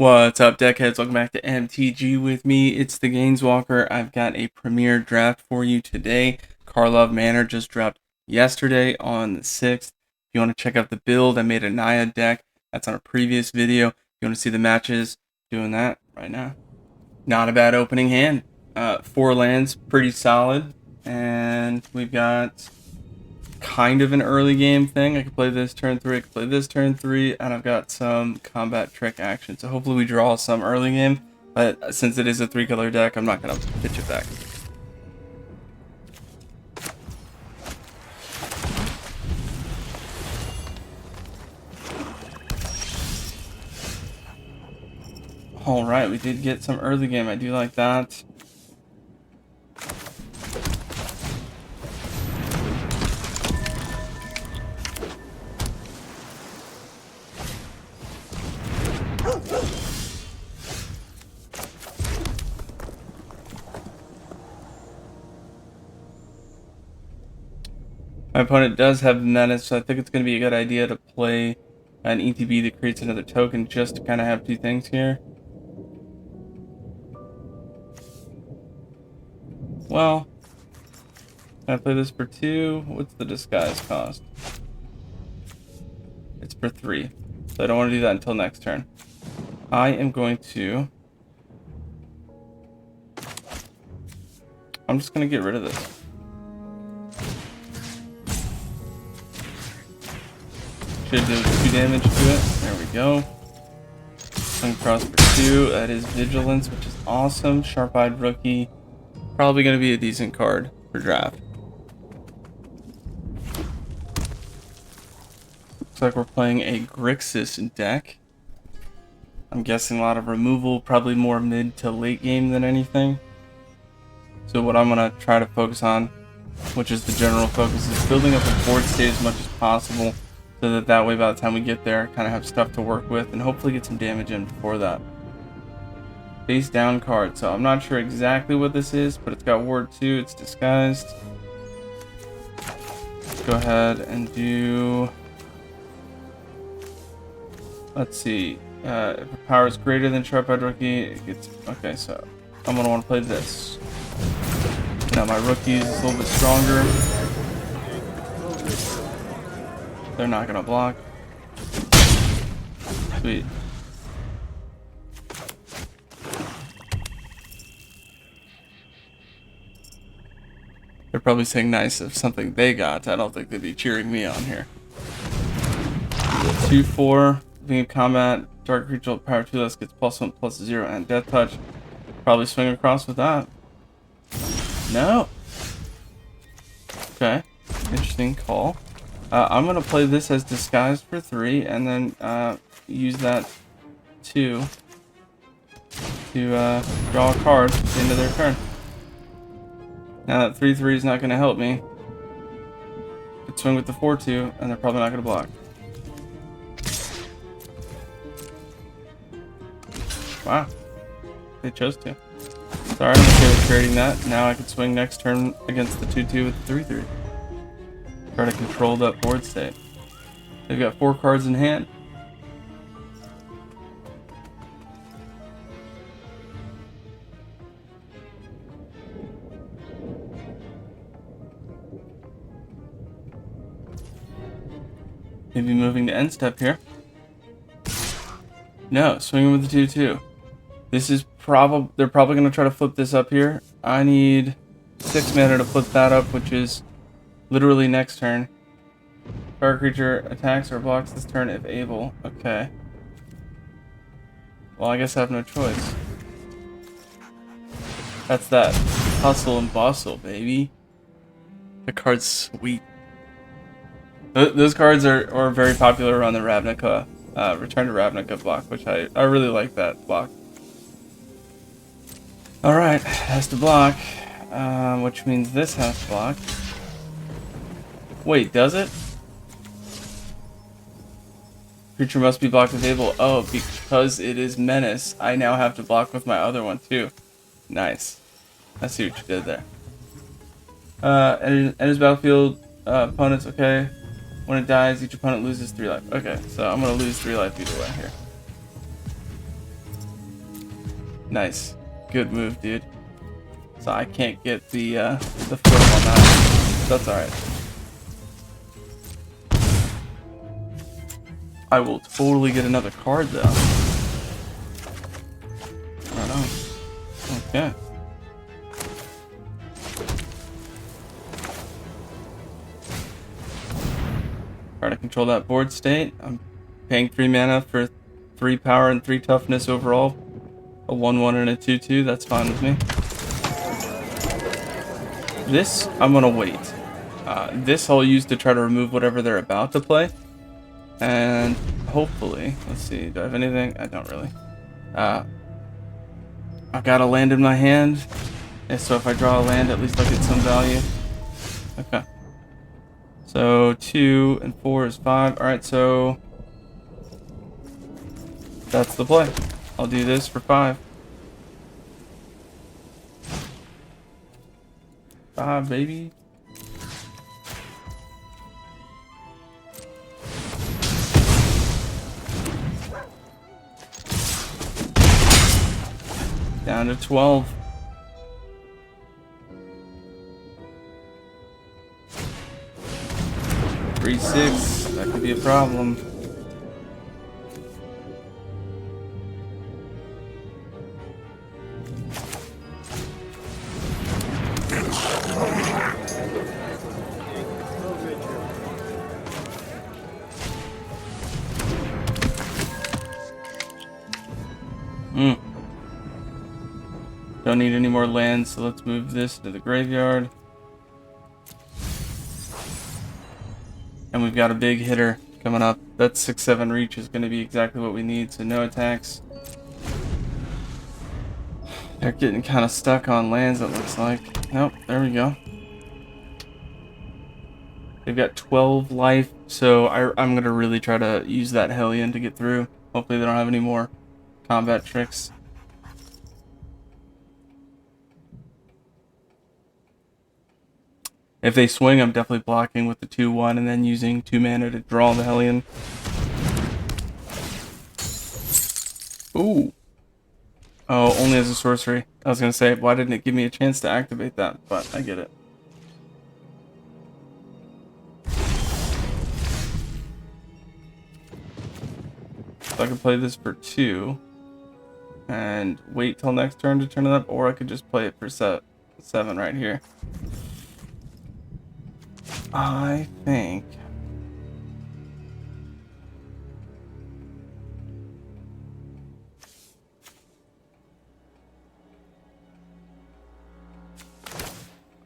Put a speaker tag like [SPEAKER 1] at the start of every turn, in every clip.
[SPEAKER 1] What's up, deckheads? Welcome back to MTG with me. It's the Gainswalker. I've got a premiere draft for you today. Karlov Manor just dropped yesterday on the 6th. If you want to check out the build, I made a Naya deck. That's on a previous video. If you want to see the matches, doing that right now. Not a bad opening hand. 4 lands, pretty solid. And we've got kind of an early game thing. I could play this turn 3, I could play this turn 3, and I've got some combat trick action. So hopefully we draw some early game, but since it is a 3-color deck, I'm not going to pitch it back. Alright, we did get some early game. I do like that. My opponent does have Menace, so I think it's going to be a good idea to play an ETB that creates another token just to kind of have 2 things here. Well, can I play this for 2? What's the disguise cost? It's for 3, so I don't want to do that until next turn. I am going to... I'm just going to get rid of this. Should do 2 damage to it. There we go. Swing across for 2. That is Vigilance, which is awesome. Sharp-Eyed Rookie. Probably going to be a decent card for draft. Looks like we're playing a Grixis deck. I'm guessing a lot of removal, probably more mid to late game than anything. So what I'm going to try to focus on, which is the general focus, is building up a board state as much as possible, so that way by the time we get there, kind of have stuff to work with and hopefully get some damage in before that. Face down card. So I'm not sure exactly what this is, but it's got Ward 2, it's disguised. Let's go ahead and do... Let's see. If a power is greater than Sharp-Eyed Rookie, it gets... Okay, so I'm going to want to play this. Now my rookie is a little bit stronger. They're not going to block. Sweet. They're probably saying nice of something they got. I don't think they'd be cheering me on here. 2-4. Being combat. Dark creature power 2 less gets +1/+0 and death touch. Probably swing across with that. No. Okay. Interesting call. I'm going to play this as disguised for 3 and then use that 2 to draw a card at the end of their turn. Now that 3/3 is not going to help me. Could swing with the 4/2 and they're probably not going to block. Wow. They chose to. Sorry, I'm okay with trading that. Now I can swing next turn against the 2/2 with the 3/3. Try to control that board state. They've got 4 cards in hand. Maybe moving to end step here. No, swinging with the 2/2. This is they're probably going to try to flip this up here. I need 6 mana to flip that up, which is literally next turn. Target creature attacks or blocks this turn if able. Okay. Well, I guess I have no choice. That's that. Hustle and bustle, baby. The card's sweet. Those cards are very popular on the Ravnica, Return to Ravnica block, which I really like that block. Alright, has to block, which means this has to block. Wait, does it? Creature must be blocked if able. Oh, because it is Menace, I now have to block with my other one too. Nice. I see what you did there. And his battlefield, opponents, okay. When it dies, each opponent loses 3 life. Okay, so I'm going to lose 3 life either way here. Nice. Good move, dude. So I can't get the flip on that. That's alright. I will totally get another card though. Right on. Okay. Try to control that board state. I'm paying 3 mana for 3 power and 3 toughness overall. A 1/1 and a 2/2. That's fine with me. This I'm gonna wait. This I'll use to try to remove whatever they're about to play. And hopefully, let's see, do I have anything? I don't really. I've got a land in my hand. Yeah, so if I draw a land, at least I'll get some value. Okay. So 2 and 4 is 5. Alright, so that's the play. I'll do this for 5. 5, baby. Down to 12. Three, 6. That could be a problem. Don't need any more lands, so let's move this to the graveyard. And we've got a big hitter coming up. That 6/7 reach is going to be exactly what we need, so no attacks. They're getting kind of stuck on lands, it looks like. Nope, there we go. They've got 12 life, so I'm going to really try to use that Hellion to get through. Hopefully they don't have any more combat tricks. If they swing, I'm definitely blocking with the 2/1 and then using 2 mana to draw the Hellion. Ooh. Oh, only as a sorcery. I was going to say, why didn't it give me a chance to activate that? But I get it. So I could play this for 2 and wait till next turn to turn it up, or I could just play it for 7 right here. I think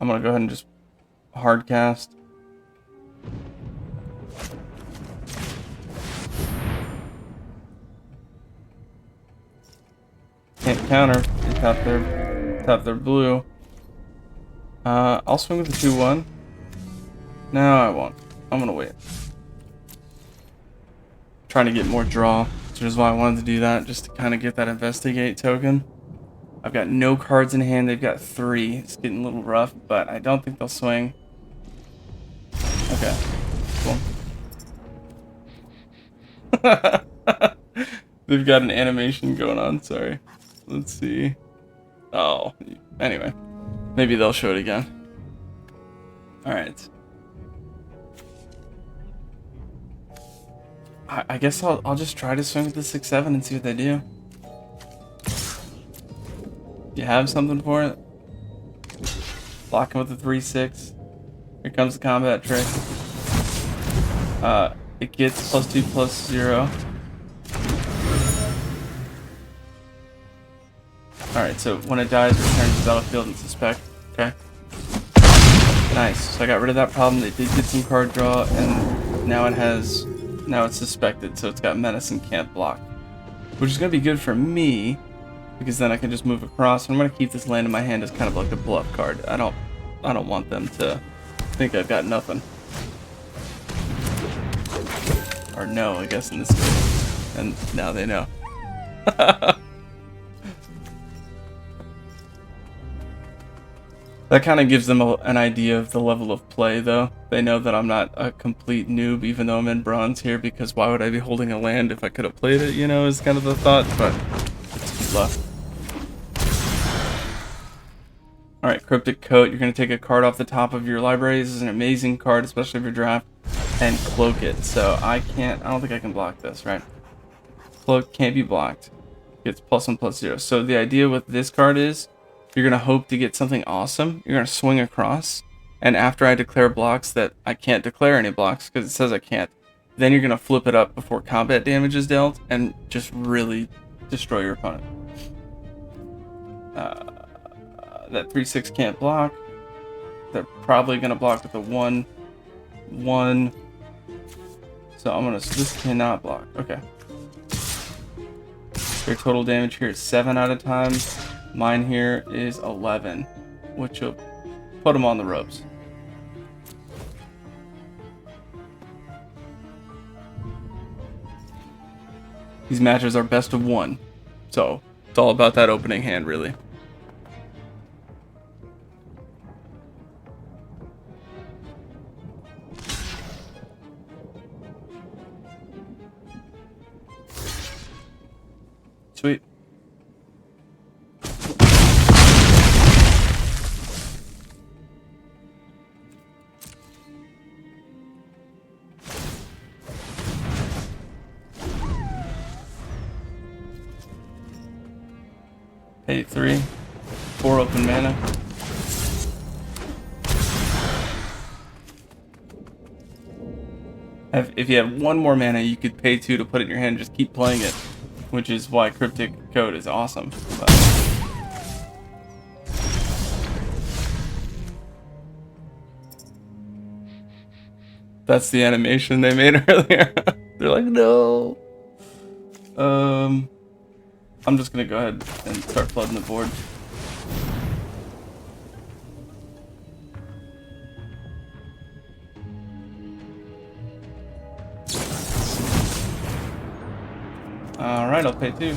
[SPEAKER 1] I'm gonna go ahead and just hard cast. Can't counter. They tap their blue. I'll swing with the 2/1. No, I won't. I'm gonna wait. Trying to get more draw, which is why I wanted to do that, just to kind of get that investigate token. I've got no cards in hand. They've got 3. It's getting a little rough, but I don't think they'll swing. Okay, cool. They've got an animation going on. Sorry. Let's see. Oh, anyway, maybe they'll show it again. All right. I guess I'll just try to swing with the 6/7 and see what they do. You have something for it? Block him with the 3/6. Here comes the combat trick. It gets +2/+0. Alright, so when it dies, return to the battlefield and suspect. Okay. Nice. So I got rid of that problem. They did get some card draw, and now it's suspected, so it's got menace and can't block. Which is going to be good for me, because then I can just move across. And I'm going to keep this land in my hand as kind of like a bluff card. I don't want them to think I've got nothing. Or no, I guess in this case. And now they know. That kind of gives them an idea of the level of play, though. They know that I'm not a complete noob, even though I'm in bronze here, because why would I be holding a land if I could have played it, you know, is kind of the thought, but it's good luck. Alright, Cryptic Coat. You're going to take a card off the top of your library. This is an amazing card, especially if you're draft, and cloak it. So I don't think I can block this, right? Cloak can't be blocked. Gets +1/+0. So the idea with this card is you're going to hope to get something awesome. You're going to swing across. And after I declare blocks that I can't declare any blocks because it says I can't, then you're going to flip it up before combat damage is dealt and just really destroy your opponent. That 3/6 can't block. They're probably going to block with a 1/1. So this cannot block. Okay. Their total damage here is 7 out of time. Mine here is 11, which will put them on the ropes. These matches are best of 1. So it's all about that opening hand, really. Sweet. Pay 3. 4 open mana. If you have 1 more mana, you could pay 2 to put it in your hand and just keep playing it. Which is why Cryptic Code is awesome. But that's the animation they made earlier. They're like, no. I'm just gonna go ahead and start flooding the board. Alright, I'll pay 2.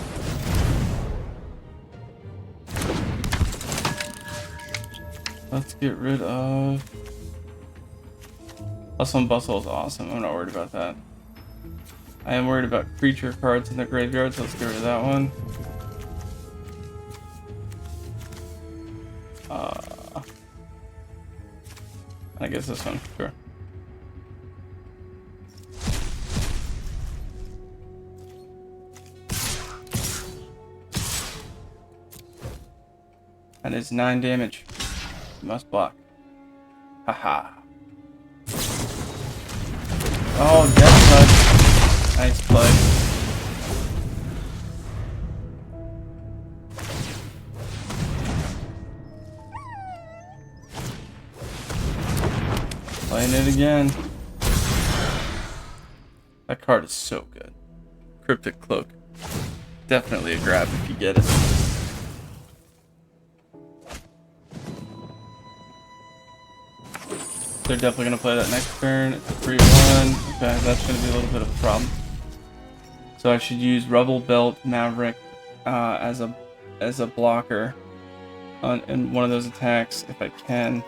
[SPEAKER 1] Let's get rid of... Hustle and Bustle is awesome. I'm not worried about that. I am worried about creature cards in the graveyard, so let's get rid of that one. I guess this one, sure. That is 9 damage. You must block. Haha. Oh, Death Touch. Nice play. Playing it again. That card is so good. Cryptic Cloak. Definitely a grab if you get it. They're definitely going to play that next turn. It's a 3/1. Okay, that's going to be a little bit of a problem. So I should use Rebel Belt Maverick as a blocker in one of those attacks if I can.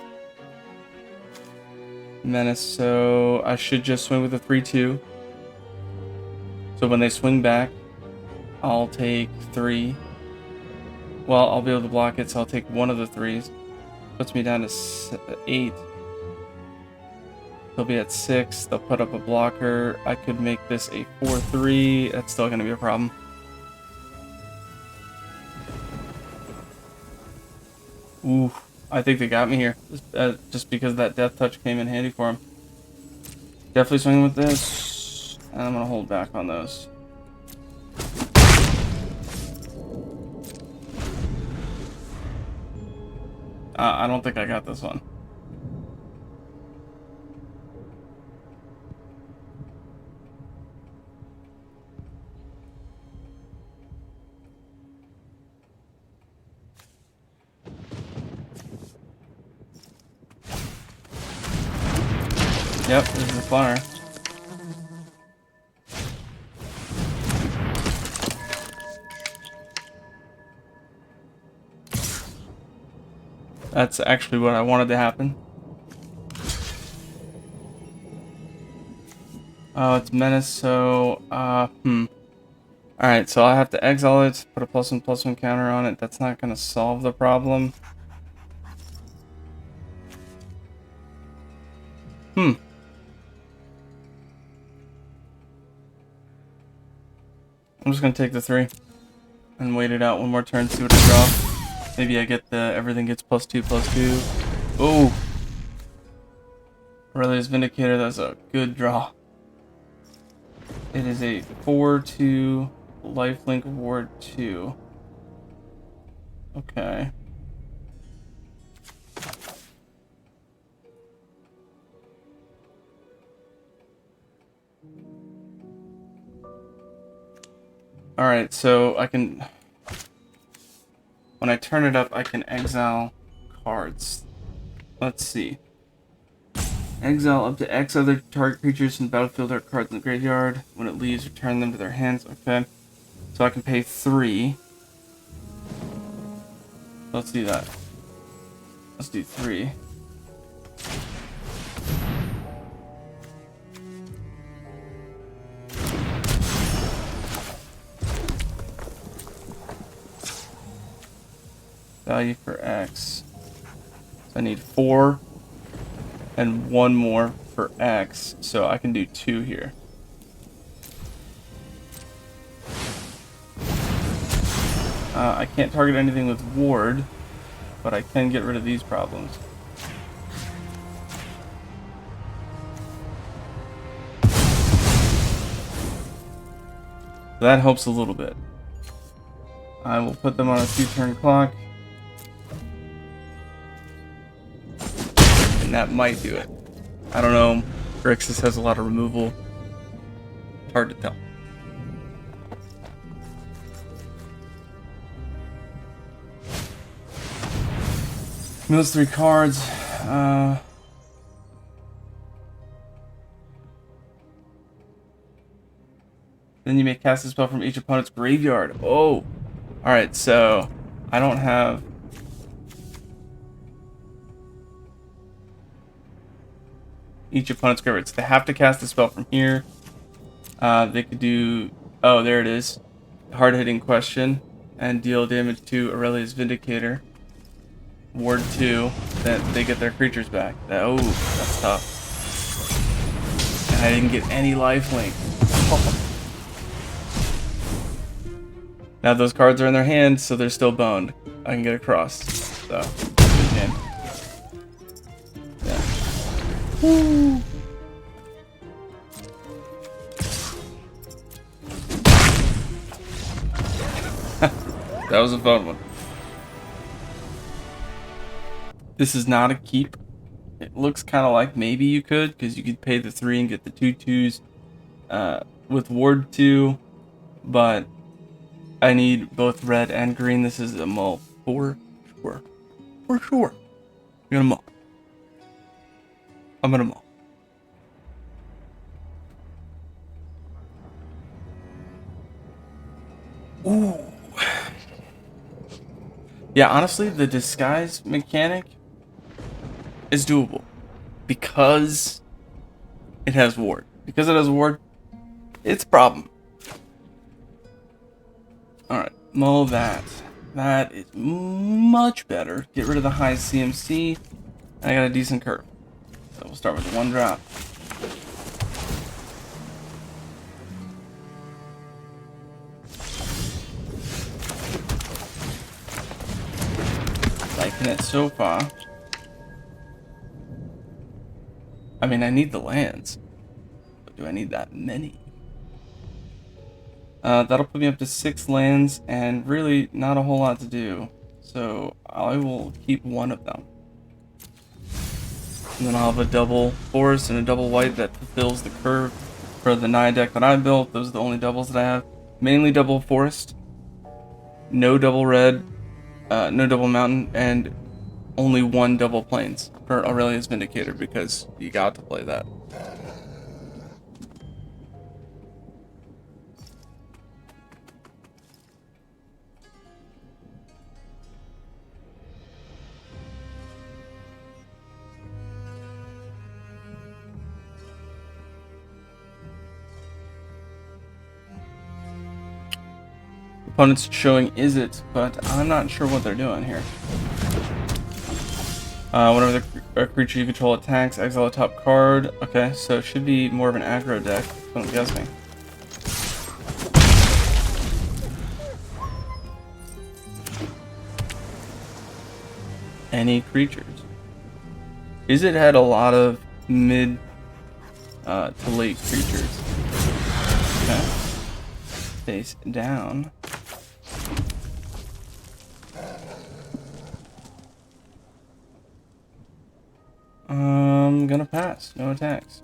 [SPEAKER 1] Menace, so I should just swing with a 3/2. So when they swing back, I'll take 3. Well, I'll be able to block it, so I'll take one of the 3s. Puts me down to 8. They'll be at 6. They'll put up a blocker. I could make this a 4/3. That's still going to be a problem. Ooh, I think they got me here. Just because that Death Touch came in handy for him. Definitely swinging with this. And I'm going to hold back on those. I don't think I got this one. Yep, this is a funner. That's actually what I wanted to happen. Oh, it's Menace, so, Alright, so I have to exile it, put a +1/+1 counter on it. That's not going to solve the problem. I'm just gonna take the 3 and wait it out one more turn, see what I draw. Maybe I get the everything gets +2/+2. Oh, Aurelia's Vindicator. That's a good draw. It is a 4/2 lifelink ward 2. Okay. Alright, so I can... When I turn it up, I can exile cards. Let's see. Exile up to X other target creatures from the battlefield or cards in the graveyard. When it leaves, return them to their hands. Okay. So I can pay 3. Let's do that. Let's do 3. Value for X. So I need 4 and 1 more for X, so I can do 2 here. I can't target anything with ward, but I can get rid of these problems. So that helps a little bit. I will put them on a 2-turn clock. And that might do it. I don't know. Grixis has a lot of removal. Hard to tell. Mills 3 cards. Then you may cast a spell from each opponent's graveyard. Oh! Alright, so I don't have... each opponent's graveyard. So they have to cast a spell from here. They could do... oh, there it is. Hard-hitting question. And deal damage to Aurelia's Vindicator. Ward 2. Then they get their creatures back. Oh, that's tough. And I didn't get any lifelink. Now those cards are in their hands, so they're still boned. I can get across. So, good game. Yeah. Woo. That was a fun one. This is not a keep. It looks kind of like maybe you could, because you could pay the 3 and get the 2/2s with Ward 2, but I need both red and green. This is a mull for sure. For sure. I'm gonna mull. I'm gonna mull. Ooh. Yeah, honestly, the disguise mechanic is doable because it has ward. Because it has ward, it's a problem. Alright, mull that. That is much better. Get rid of the high CMC. I got a decent curve. So we'll start with 1 drop. Liking it so far. I mean, I need the lands. But do I need that many? That'll put me up to 6 lands, and really not a whole lot to do. So I will keep 1 of them. And then I'll have a double forest and a double white that fulfills the curve for the Naya deck that I built. Those are the only doubles that I have. Mainly double forest, no double red, no double mountain, and only 1 double plains for Aurelia's Vindicator, because you got to play that. Opponent's showing is it, but I'm not sure what they're doing here. Whenever the creature you control attacks, exile a top card. Okay, so it should be more of an aggro deck, if I'm guessing. any creatures. Is it had a lot of mid to late creatures. Okay. Face down. I'm gonna pass. No attacks.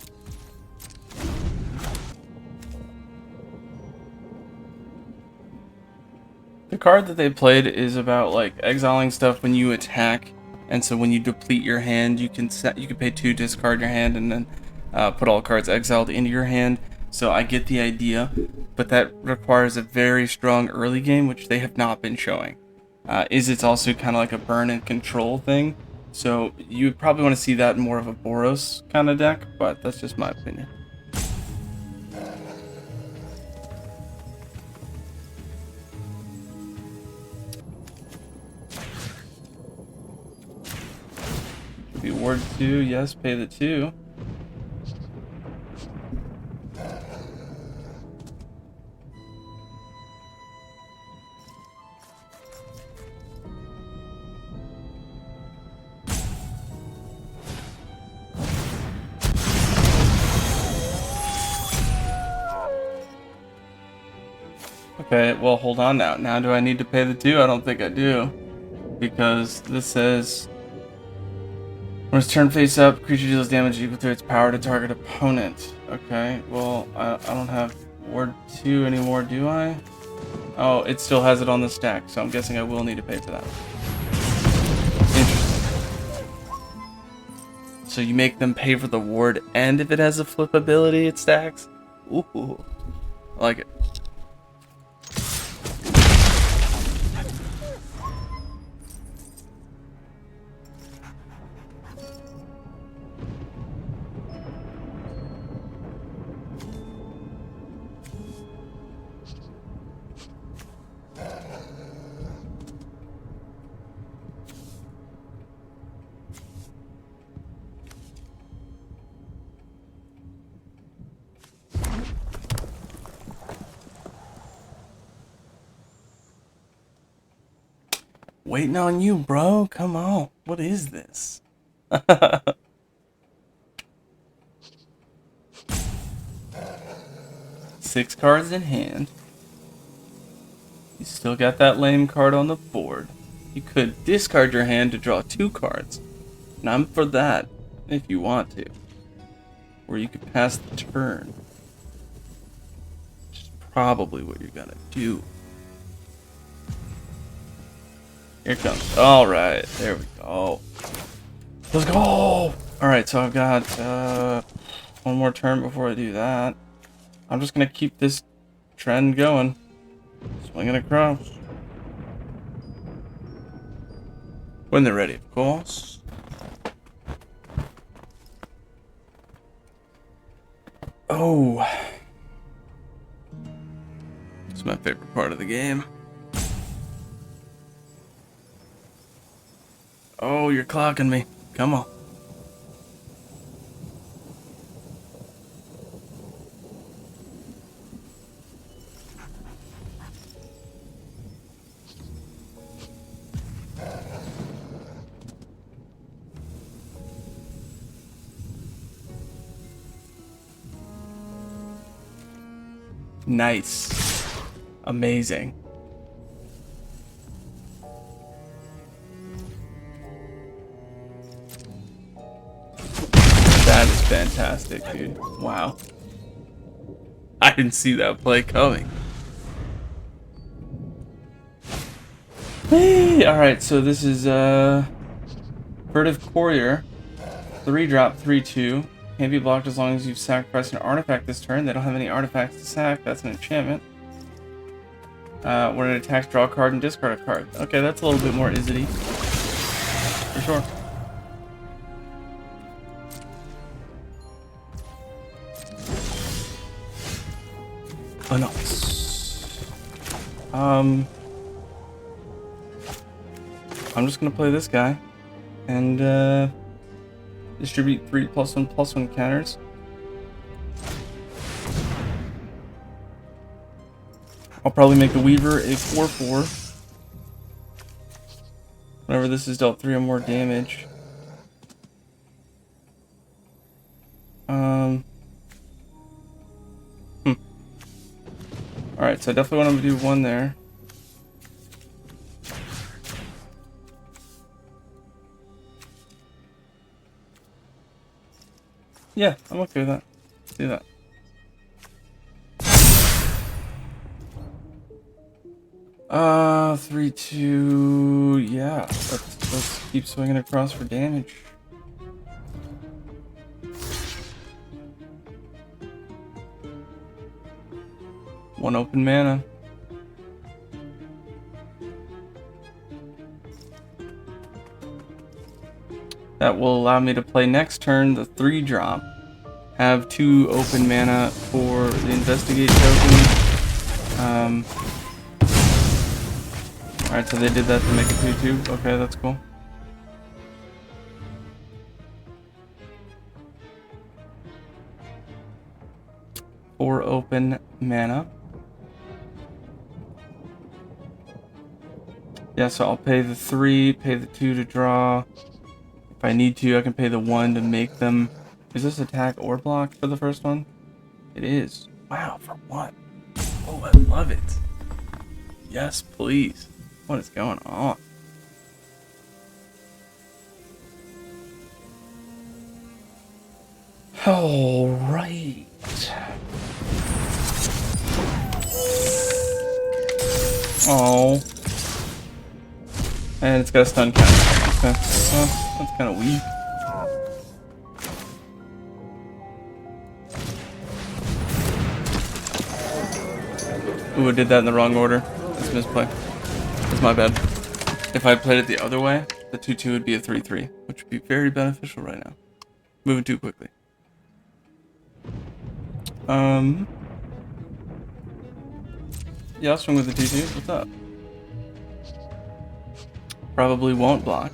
[SPEAKER 1] The card that they played is about like exiling stuff when you attack, and so when you deplete your hand, you can pay 2, discard your hand, and then put all cards exiled into your hand. So I get the idea, but that requires a very strong early game, which they have not been showing. It's also kind of like a burn and control thing, so you would probably want to see that in more of a Boros kind of deck, but that's just my opinion. Be ward 2, yes, pay the 2. Okay, well, hold on now. Now do I need to pay the 2? I don't think I do. Because this says, when its turn face up, creature deals damage equal to its power to target opponent. Okay, well, I don't have ward 2 anymore, do I? Oh, it still has it on the stack, so I'm guessing I will need to pay for that. Interesting. So you make them pay for the ward, and if it has a flip ability, it stacks? Ooh, I like it. Waiting on you, bro. Come on. What is this? 6 cards in hand. You still got that lame card on the board. You could discard your hand to draw 2 cards. And I'm for that, if you want to. Or you could pass the turn. Which is probably what you're gonna do. Here it comes. Alright, there we go. Let's go! Alright, so I've got one more turn before I do that. I'm just gonna keep this trend going. Swinging across. When they're ready, of course. Oh. It's my favorite part of the game. Oh, you're clocking me. Come on. Nice. Amazing. That is fantastic, dude. Wow. I didn't see that play coming. Alright, so this is Furtive Courier. 3-drop, 3/2. Can't be blocked as long as you've sacrificed an artifact this turn. They don't have any artifacts to sack. That's an enchantment. When it attacks, draw a card and discard a card. Okay, that's a little bit more easy. For sure. Oh, no. I'm just gonna play this guy. And, distribute 3 +1/+1 counters. I'll probably make the Weaver a 4/4. Whenever this is dealt 3 or more damage. Alright, so I definitely want him to do 1 there. Yeah, I'm okay with that. Let's do that. Three, 2, yeah. Let's keep swinging across for damage. One open mana. That will allow me to play next turn the 3-drop. Have 2 open mana for the investigate token. Alright, so they did that to make it 2/2. Okay, that's cool. Four open mana. Yeah, so I'll pay the 3, pay the 2 to draw. If I need to, I can pay the 1 to make them. Is this attack or block for the first one? It is. Wow, for 1. Oh, I love it. Yes, please. What is going on? All right. Oh. And it's got a stun counter. Okay. Well, that's kind of weak. Ooh, I did that in the wrong order. That's a misplay. That's my bad. If I played it the other way, the 2/2 would be a 3/3, which would be very beneficial right now. Moving too quickly. Yeah, I'll swing with the 2/2. What's up? Probably won't block.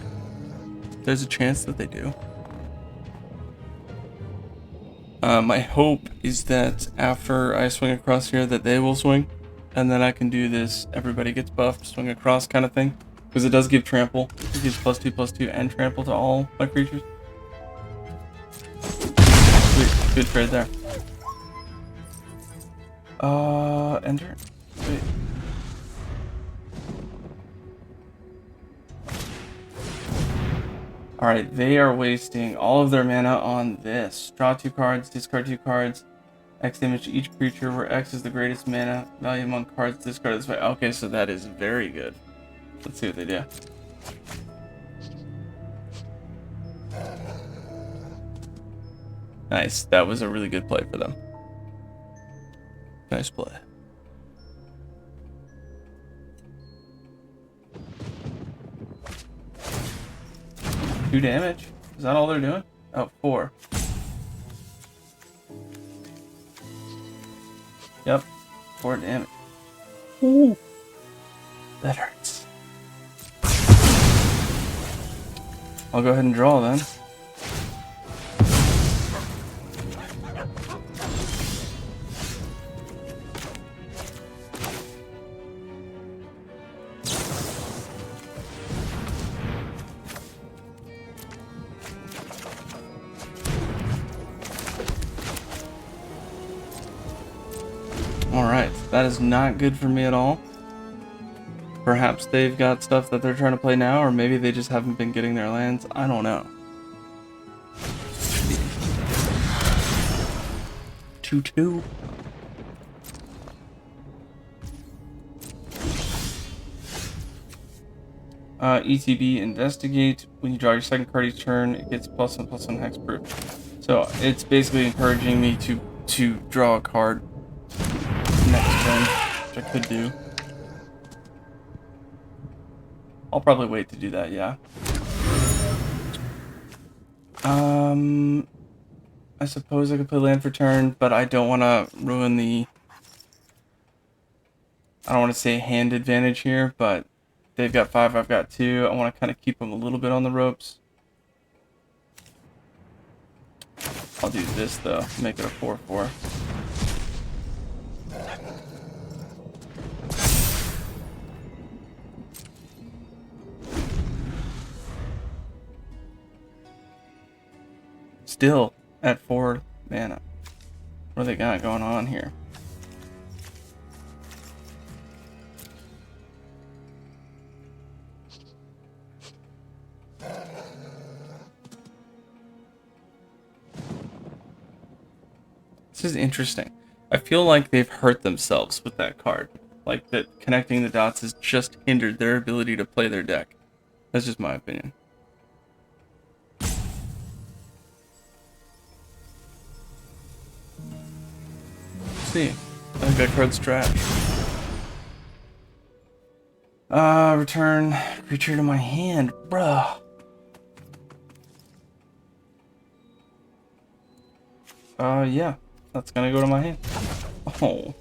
[SPEAKER 1] There's a chance that they do. My hope is that after I swing across here that they will swing, and then I can do this everybody gets buffed, swing across kind of thing. Because it does give trample. It gives +2/+2 and trample to all my creatures. Sweet, good trade there. Enter. Sweet. Alright, they are wasting all of their mana on this. Draw 2 cards, discard 2 cards. X damage to each creature, where X is the greatest mana value among cards discarded this way. Okay, so that is very good. Let's see what they do. Nice, that was a really good play for them. Nice play. Two damage? Is that all they're doing? Oh, 4. Yep, 4 damage. Ooh, that hurts. I'll go ahead and draw then. Alright, that is not good for me at all. Perhaps they've got stuff that they're trying to play now, or maybe they just haven't been getting their lands. I don't know. 2/2. ETB, investigate. When you draw your second card each turn, it gets +1/+1 hexproof. So it's basically encouraging me to draw a card next turn, which I could do. I'll probably wait to do that, yeah. I suppose I could play land for turn, but I don't want to ruin the... I don't want to say hand advantage here, but they've got 5, I've got 2. I want to kind of keep them a little bit on the ropes. I'll do this, though. Make it a 4/4. still at 4 mana. What do they got going on here? This is interesting. I feel like they've hurt themselves with that card. Like that connecting the dots has just hindered their ability to play their deck. That's just my opinion. Let's see. I think that card's trash. Return creature to my hand, bruh. Yeah. That's gonna go to my hand. Oh.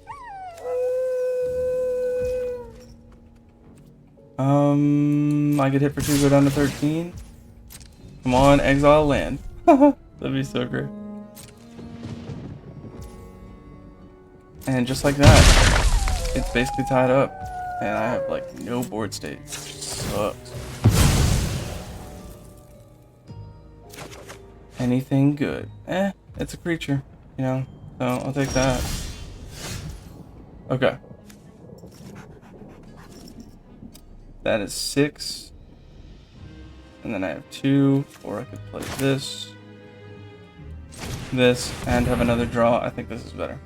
[SPEAKER 1] I get hit for 2, go down to 13. Come on, exile land. That'd be so great. And just like that, it's basically tied up. And I have like no board state, which sucks. Anything good? It's a creature, you know, so I'll take that. Okay. That is 6. And then I have 2, or I could play this, and have another draw. I think this is better.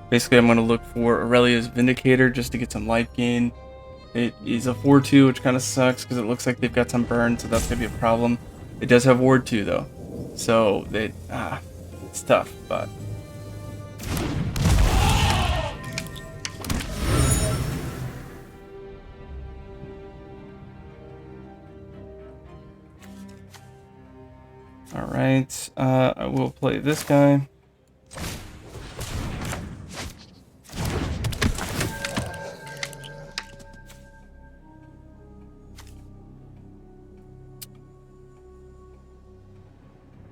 [SPEAKER 1] Basically, I'm going to look for Aurelia's Vindicator just to get some life gain. It is a 4/2, which kind of sucks because it looks like they've got some burn, so that's going to be a problem. It does have Ward 2, though. So, it's tough, but... Alright, I will play this guy.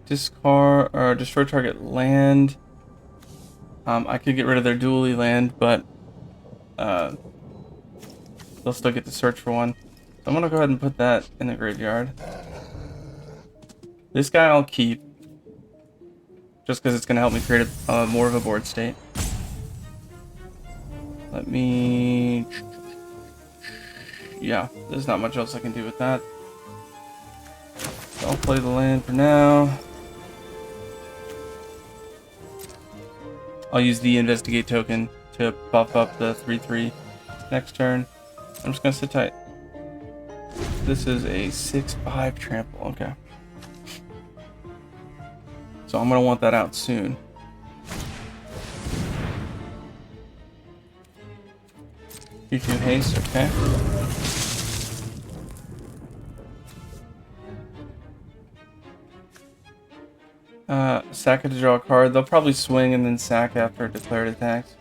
[SPEAKER 1] Discard or destroy target land. I could get rid of their dually land, but they'll still get to search for one. So I'm gonna go ahead and put that in the graveyard. This guy I'll keep, just because it's gonna help me create more of a board state. Let me. Yeah, there's not much else I can do with that. So I'll play the land for now. I'll use the investigate token to buff up the 3/3 next turn. I'm just gonna sit tight. This is a 6/5 trample. Okay. So I'm gonna want that out soon. Q2 haste. Okay. Sack it to draw a card. They'll probably swing and then sack after declared attacks.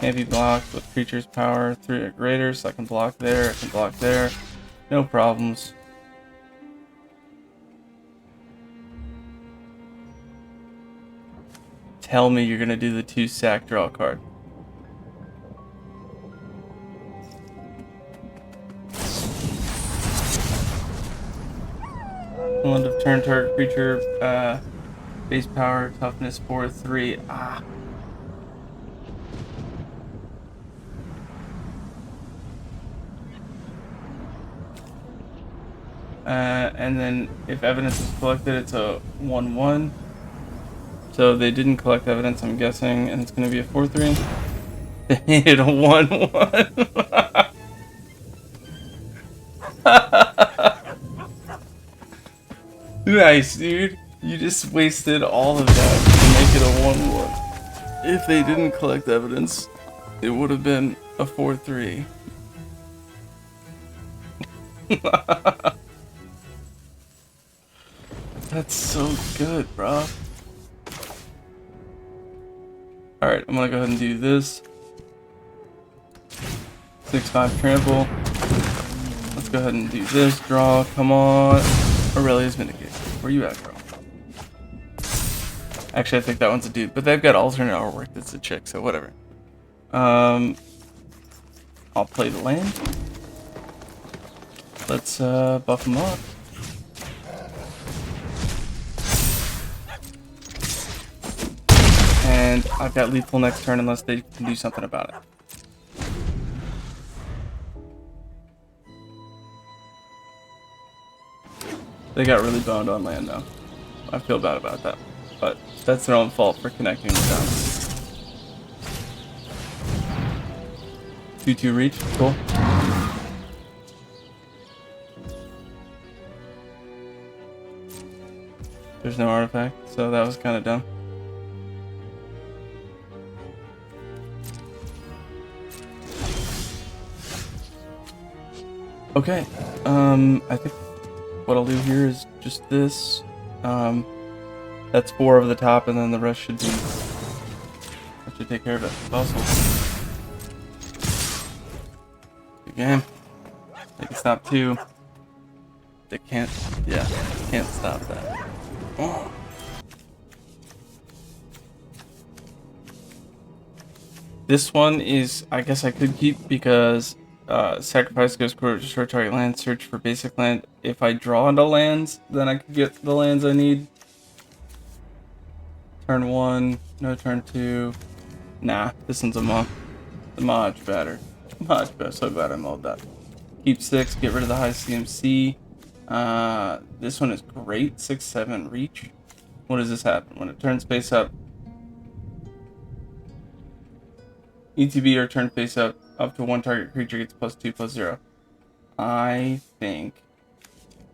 [SPEAKER 1] Can't be blocked with creature's power 3 or greater, so I can block there, I can block there. No problems. Tell me you're gonna do the 2 sack draw card. End of turn target creature, base power, toughness 4/3. And then if evidence is collected, it's a 1/1. So they didn't collect evidence, I'm guessing, and it's going to be a 4/3. They needed a 1/1. Nice, dude. You just wasted all of that to make it a 1/1. If they didn't collect evidence, it would have been a 4/3. That's so good, bro. Alright, I'm gonna go ahead and do this. 6/5 trample. Let's go ahead and do this. Draw. Come on. Aurelia's Mitigate. Where you at, bro? Actually, I think that one's a dude, but they've got alternate artwork that's a chick, so whatever. I'll play the land. Let's buff them up. And I've got lethal next turn unless they can do something about it. They got really boned on land though. I feel bad about that. But that's their own fault for connecting with them. 2-2 reach, cool. There's no artifact, so that was kind of dumb. Okay, I think what I'll do here is just this. That's 4 over the top, and then the rest should be. That should take care of it. Awesome. Good game. They can stop 2. They can't. Yeah, can't stop that. Oh. This one is, I guess I could keep because sacrifice goes to destroy target land, search for basic land. If I draw into lands, then I could get the lands I need. Turn 1, no turn 2. Nah, this one's a much better. Much better. So glad I mulled that. Keep 6, get rid of the high CMC. This one is great. 6-7 reach. What does this happen? When it turns face up, ETB or turn face up to 1 target creature gets +2/+0. I think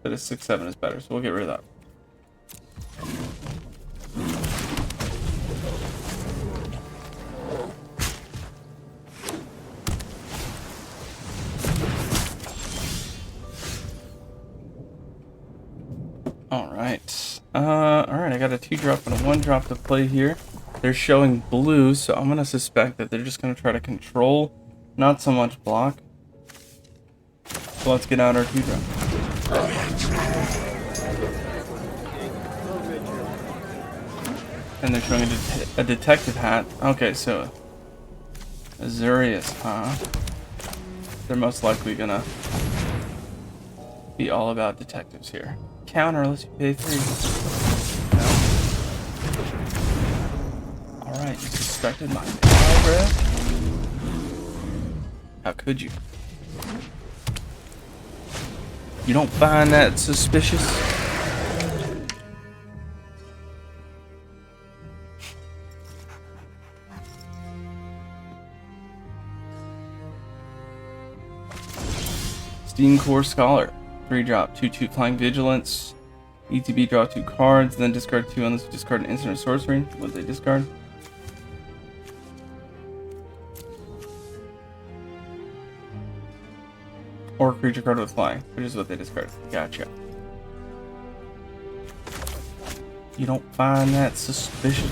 [SPEAKER 1] that a 6-7 is better, so we'll get rid of that. Alright, I got a 2-drop and a 1-drop to play here. They're showing blue, so I'm going to suspect that they're just going to try to control, not so much block. So let's get out our 2-drop. And they're showing a detective hat. Okay, so Azurius, huh? They're most likely going to be all about detectives here. Counter unless you pay 3. No. Alright, you suspected my power, bro? How could you? You don't find that suspicious? Steam Core Scholar. 3-drop, 2/2 Flying Vigilance. ETB, draw 2 cards, then discard 2 unless you discard an instant or sorcery. What they discard? Or a creature card with flying, which is what they discard. Gotcha. You don't find that suspicious?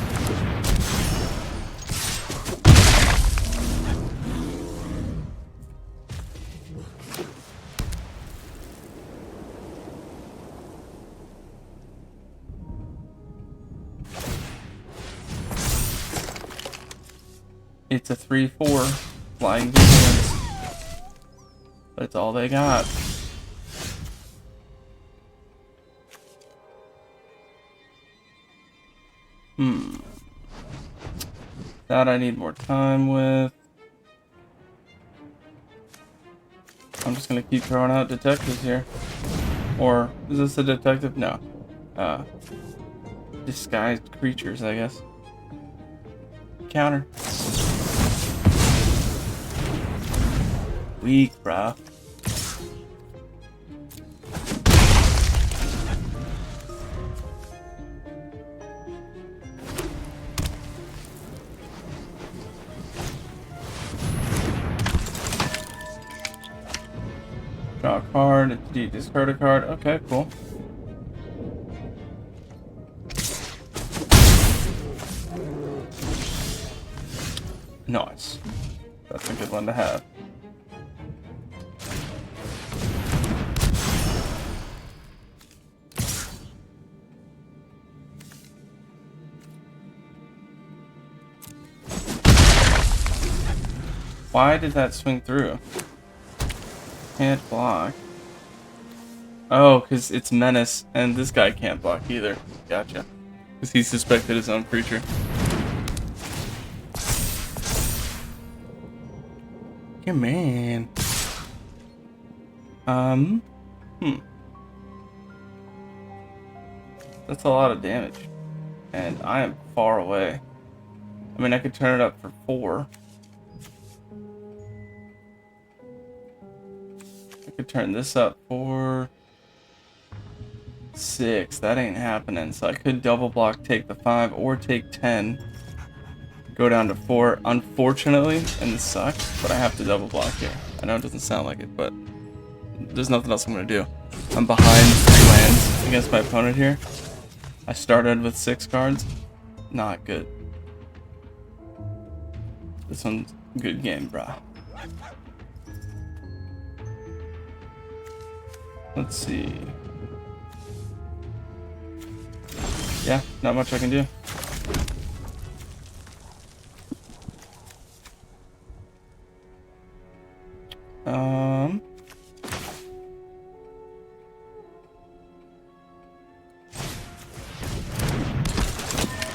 [SPEAKER 1] It's a 3/4 Flying Vigilance. But it's all they got. That I need more time with. I'm just gonna keep throwing out detectives here. Or, is this a detective? No. Disguised creatures, I guess. Counter. Weak, bruh. Draw a card, discard a card. Okay, cool. Nice. That's a good one to have. Why did that swing through? Can't block. Oh, because it's Menace, and this guy can't block either. Gotcha. Because he suspected his own creature. Yeah, man. That's a lot of damage. And I am far away. I mean, I could turn it up for 4. I could turn this up for 6. That ain't happening. So I could double block, take the 5, or take 10. Go down to 4. Unfortunately, and this sucks, but I have to double block here. I know it doesn't sound like it, but there's nothing else I'm going to do. I'm behind 3 lands against my opponent here. I started with 6 cards. Not good. This one's a good game, brah. Let's see. Yeah, not much I can do.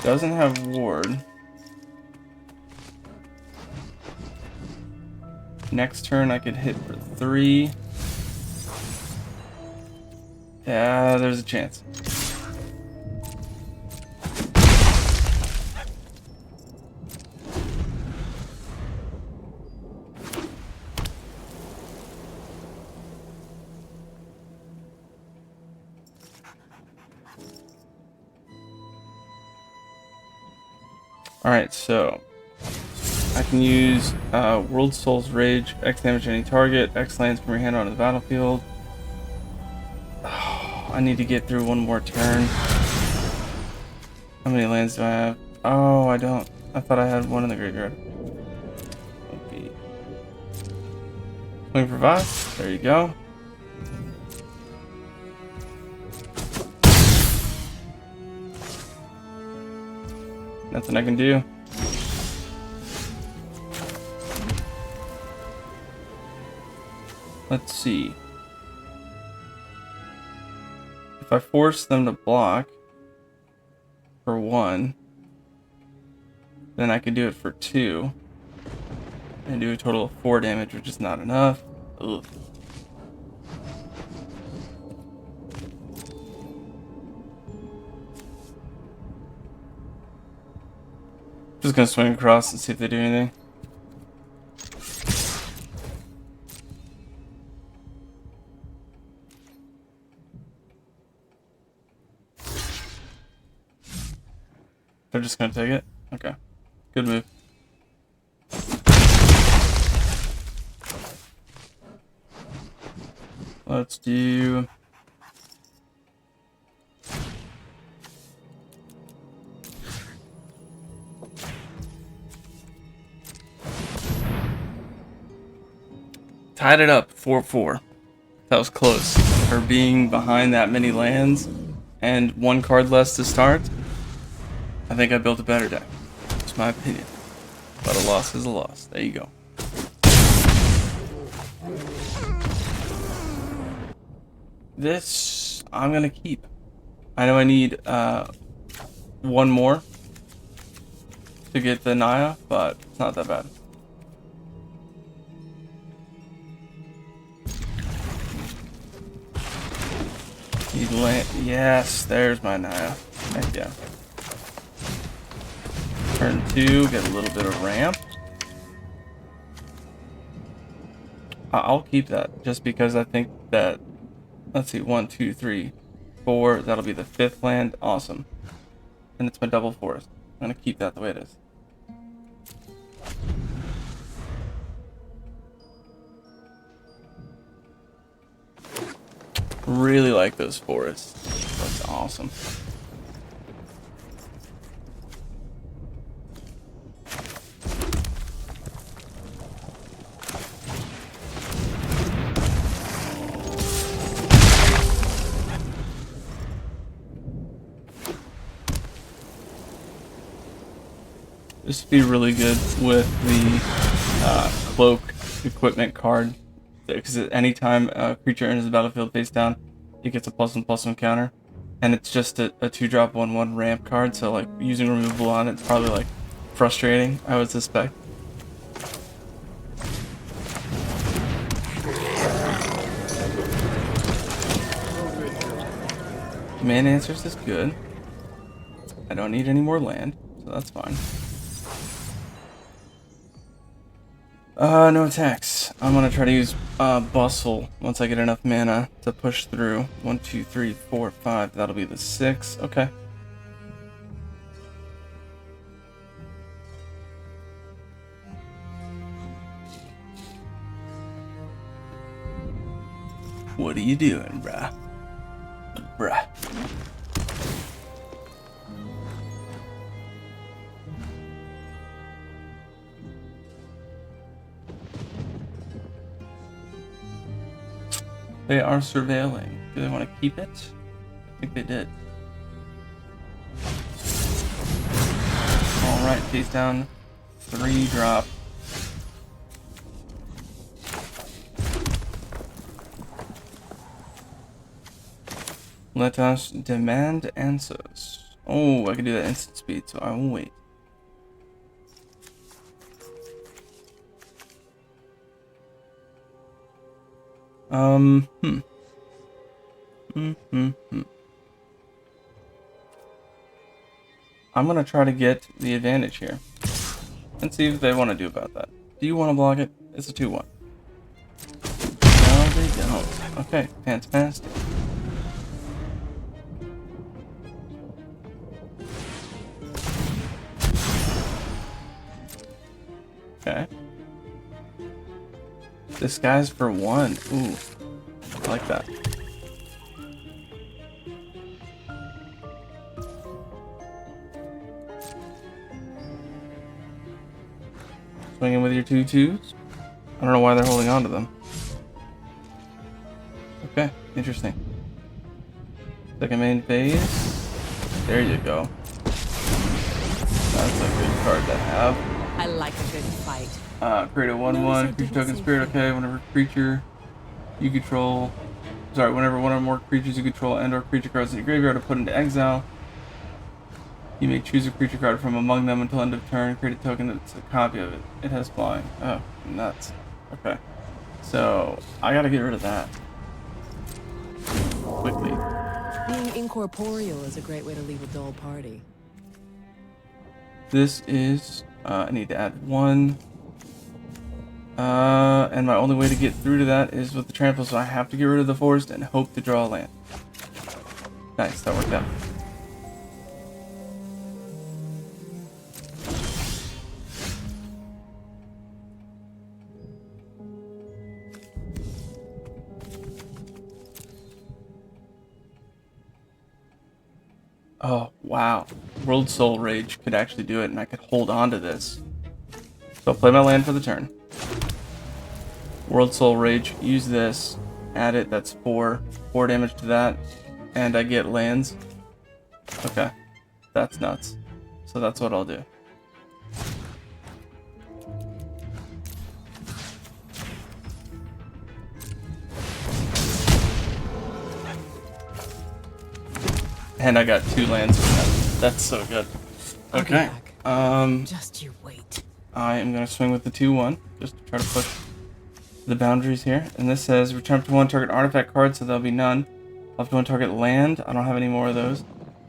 [SPEAKER 1] Doesn't have ward. Next turn I could hit for 3. Yeah, there's a chance. Alright, so I can use World Soul's Rage, X damage to any target, X lands from your hand onto the battlefield. Oh, I need to get through one more turn. How many lands do I have? Oh, I don't. I thought I had one in the graveyard. Okay. Swing for 5. There you go. Nothing I can do. Let's see. If I force them to block for 1, then I could do it for 2 and do a total of 4 damage, which is not enough. Ugh. Just gonna swing across and see if they do anything. They're just gonna take it? Okay. Good move. Let's do... Tied it up 4-4. That was close. For being behind that many lands and 1 card less to start, I think I built a better deck. That's my opinion. But a loss is a loss. There you go. This I'm gonna keep. I know I need 1 more to get the Naya, but it's not that bad. Yes, there's my Naya. Heck yeah. Turn 2, get a little bit of ramp. I'll keep that just because I think that, let's see, 1, 2, 3, 4, that'll be the 5th land. Awesome. And it's my double forest. I'm gonna keep that the way it is. Really like those forests. That's awesome. This would be really good with the cloak equipment card, because anytime a creature enters the battlefield face down, it gets a +1/+1 counter, and it's just a 2-drop 1/1 ramp card. So like using removal on it's probably like frustrating, I would suspect. Mana Answers is good. I don't need any more land, so that's fine. No attacks. I'm gonna try to use Bustle once I get enough mana to push through. 1, 2, 3, 4, 5. That'll be the 6. Okay. What are you doing, bruh? Bruh. They are surveilling. Do they want to keep it? I think they did. Alright, face down. 3-drop. Let us demand answers. Oh, I can do that instant speed, so I will wait. I'm gonna try to get the advantage here and see what they want to do about that. Do you want to block it? It's a 2/1. No, they don't. Okay, fantastic. Okay. Disguise for 1. Ooh, I like that. Swinging with your 2/2s. I don't know why they're holding on to them. Okay, interesting. Second main phase. There you go. That's a good card to have.
[SPEAKER 2] I like a good fight.
[SPEAKER 1] Create a 1/1 creature token spirit. Okay, whenever creature you control, whenever one or more creatures you control and/or creature cards in your graveyard are put into exile, you may choose a creature card from among them until end of turn. Create a token that's a copy of it. It has flying. Oh, nuts. Okay, so I gotta get rid of that quickly.
[SPEAKER 2] Being incorporeal is a great way to leave a dull party.
[SPEAKER 1] This is I need to add 1. And my only way to get through to that is with the trample, so I have to get rid of the forest and hope to draw a land. Nice, that worked out. Oh, wow. World Soul Rage could actually do it, and I could hold on to this. So I'll play my land for the turn. World Soul Rage, use this, add it, that's 4 damage to that, and I get lands. Okay, that's nuts. So that's what I'll do. And I got 2 lands from that. That's so good. Okay,
[SPEAKER 2] Just you wait.
[SPEAKER 1] I am gonna swing with the 2/1, just to try to push the boundaries here. And this says return up to 1 target artifact card, so there'll be none. Up to 1 target land. I don't have any more of those.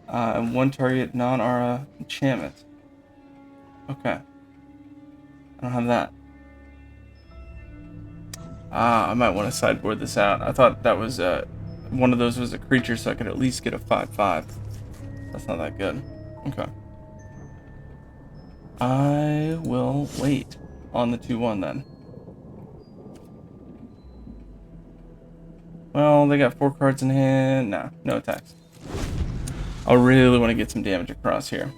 [SPEAKER 1] And 1 target non-aura enchantment. Okay. I don't have that. I might want to sideboard this out. I thought that was one of those was a creature, so I could at least get a 5/5. That's not that good. Okay. I will wait on the 2/1 then. Well, they got 4 cards in hand. Nah, no attacks. I really want to get some damage across here.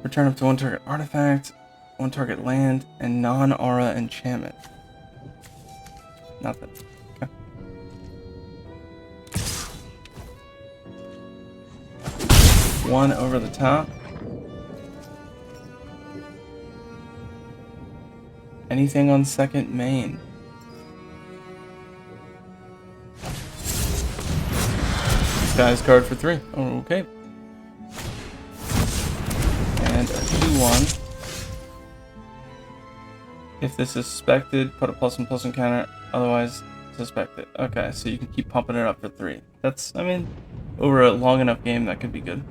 [SPEAKER 1] Return up to 1 target artifact, 1 target land, and non-aura enchantment. Nothing. Okay. One over the top. anything on second main. This guy's card for 3. Oh, okay. And a 2/1. If this is suspected, put a +1/+1 counter. Otherwise, suspect it. Okay, so you can keep pumping it up for 3. That's, I mean, over a long enough game, that could be good.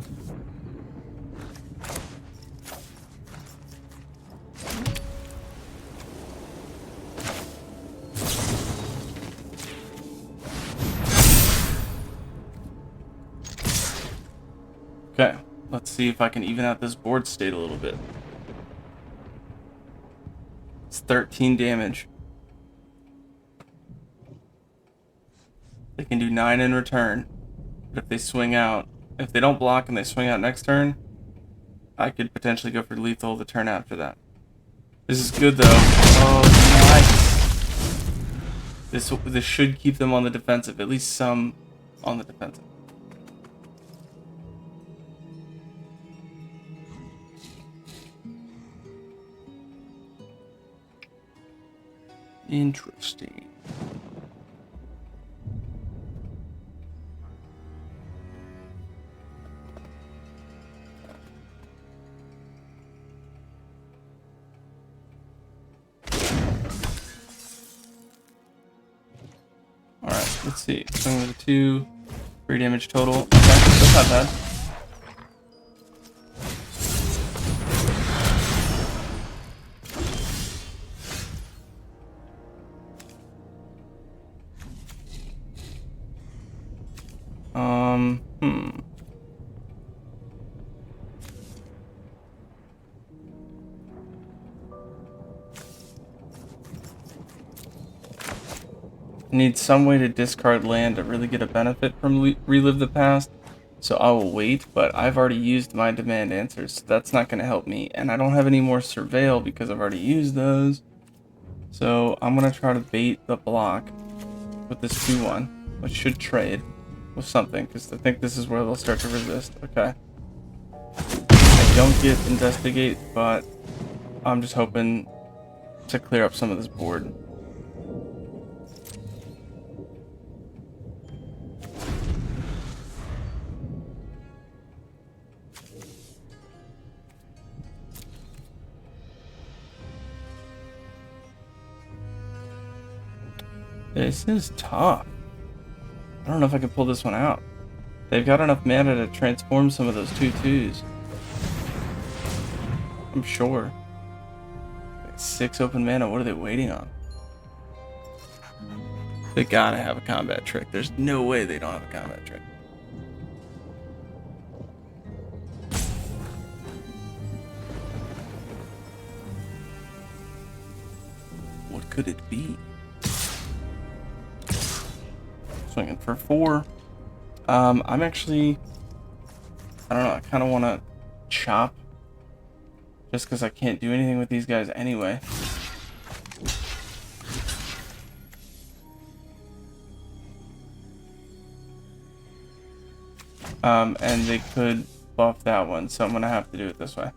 [SPEAKER 1] Okay, let's see if I can even out this board state a little bit. It's 13 damage. They can do 9 in return. But if they swing out, if they don't block and they swing out next turn, I could potentially go for lethal the turn after that. This is good though. Oh, nice. This should keep them on the defensive, at least some on the defensive. Interesting. Alright, let's see. Swing with a 2. 3 damage total. Okay, that's not bad. I need some way to discard land to really get a benefit from Relive the Past, so I will wait, but I've already used my demand answers, so that's not going to help me, and I don't have any more Surveil because I've already used those, so I'm going to try to bait the block with this 2/1, which should trade with something, because I think this is where they'll start to resist. Okay. I don't get Investigate, but I'm just hoping to clear up some of this board. This is tough. I don't know if I can pull this one out. They've got enough mana to transform some of those 2/2s. I'm sure. Like 6 open mana, what are they waiting on? They gotta have a combat trick. There's no way they don't have a combat trick. What could it be? Swinging for 4. I'm actually, I don't know, I kind of want to chop just because I can't do anything with these guys anyway. And they could buff that one, so I'm going to have to do it this way.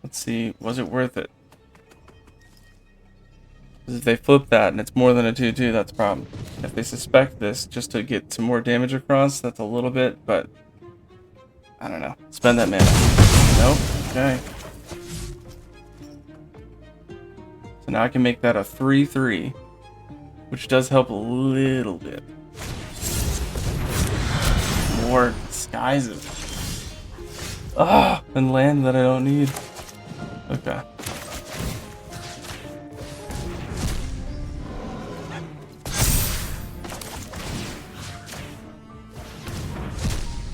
[SPEAKER 1] Let's see, was it worth it? If they flip that and it's more than a 2/2, that's a problem. If they suspect this just to get some more damage across, that's a little bit, but I don't know. Spend that mana. Nope. Okay. So now I can make that a 3/3, which does help a little bit. More disguises. Ah, and land that I don't need. Okay.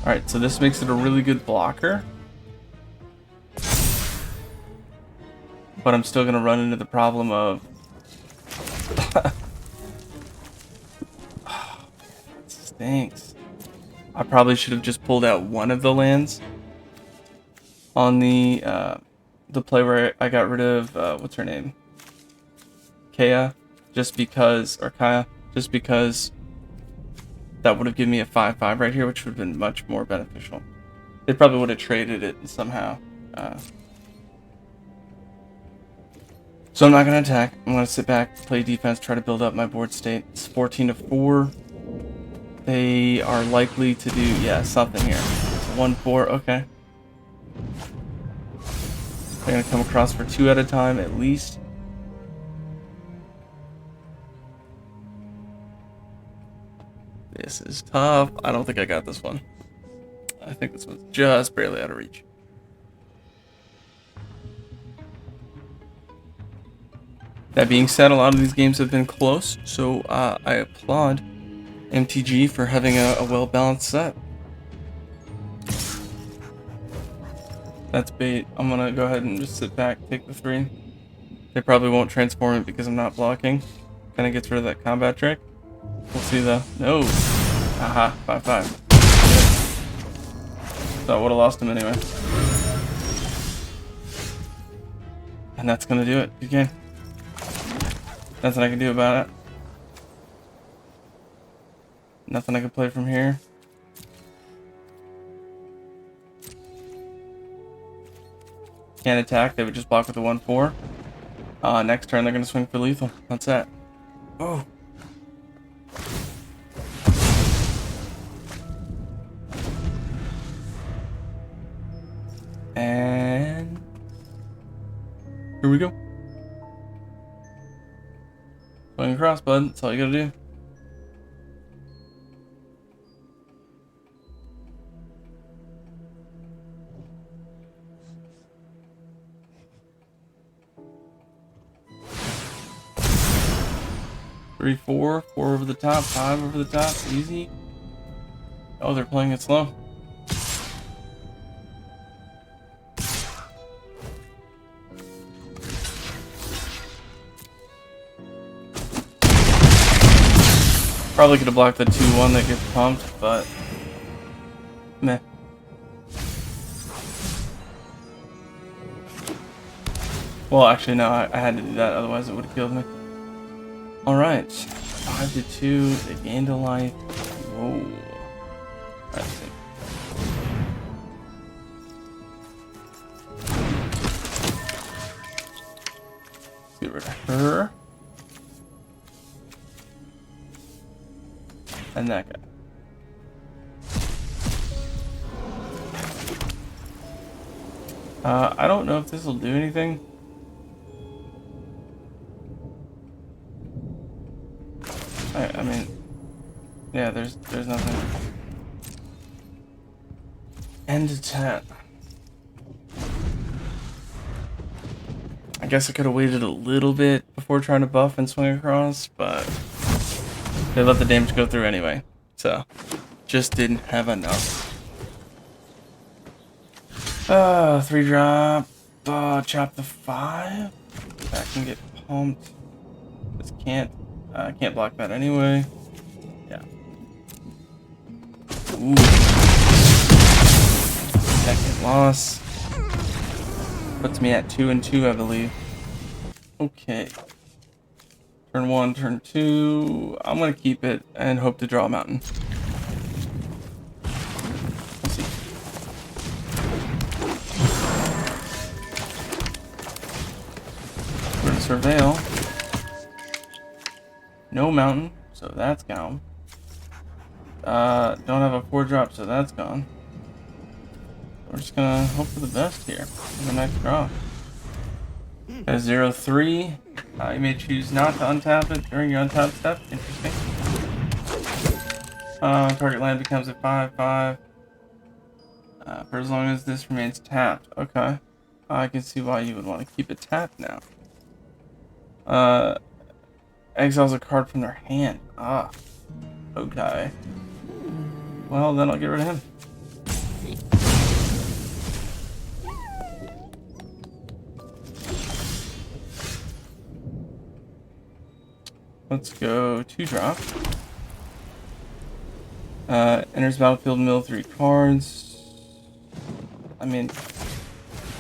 [SPEAKER 1] Alright, so this makes it a really good blocker. But I'm still going to run into the problem of... Oh, it stinks. I probably should have just pulled out one of the lands on the play where I got rid of, what's her name? Kaya, just because, or Kaya, just because that would have given me a 5/5 right here, which would have been much more beneficial. They probably would have traded it somehow. So I'm not going to attack. I'm going to sit back, play defense, try to build up my board state. It's 14-4. They are likely to do, yeah, something here. 1-4, okay. They're going to come across for 2 at a time at least. This is tough. I don't think I got this one. I think this one's just barely out of reach. That being said, a lot of these games have been close, so I applaud MTG for having a well-balanced set. That's bait. I'm gonna go ahead and just sit back, take the 3. They probably won't transform it because I'm not blocking. Kinda gets rid of that combat trick. We'll see though. No. Aha, 5-5. So I would've lost him anyway. And that's gonna do it. Good game. Nothing I can do about it. Nothing I can play from here. Can't attack, they would just block with a 1-4. Next turn they're gonna swing for lethal. That's that. Oh. And here we go. Swing across, bud. That's all you gotta do. Three, 4 over the top, 5 over the top, easy. Oh, they're playing it slow. Probably could have blocked the 2-1 that gets pumped, but meh. Well, actually, no, I had to do that, otherwise it would have killed me. Alright, 5-2, they gained a life. Whoa. That's it. Get rid of her. And that guy. I don't know if this will do anything. I mean, yeah, there's nothing. End to 10. I guess I could have waited a little bit before trying to buff and swing across, but they let the damage go through anyway, so just didn't have enough. 3-drop, chop the 5. That can get pumped. This can't. I can't block that anyway. Yeah. Ooh. Second loss. Puts me at 2-2, I believe. Okay. Turn 1, turn 2. I'm gonna keep it and hope to draw a mountain. We'll see. We're gonna surveil. No mountain, so that's gone. Don't have a 4-drop, so that's gone. We're just gonna hope for the best here in the next draw. Got 0-3. You may choose not to untap it during your untap step. Interesting. Target land becomes a 5-5. For as long as this remains tapped. Okay. I can see why you would want to keep it tapped now. Exiles a card from their hand. Ah. Okay. Well, then I'll get rid of him. Let's go 2-drop. Enters battlefield, mill 3 cards. I mean,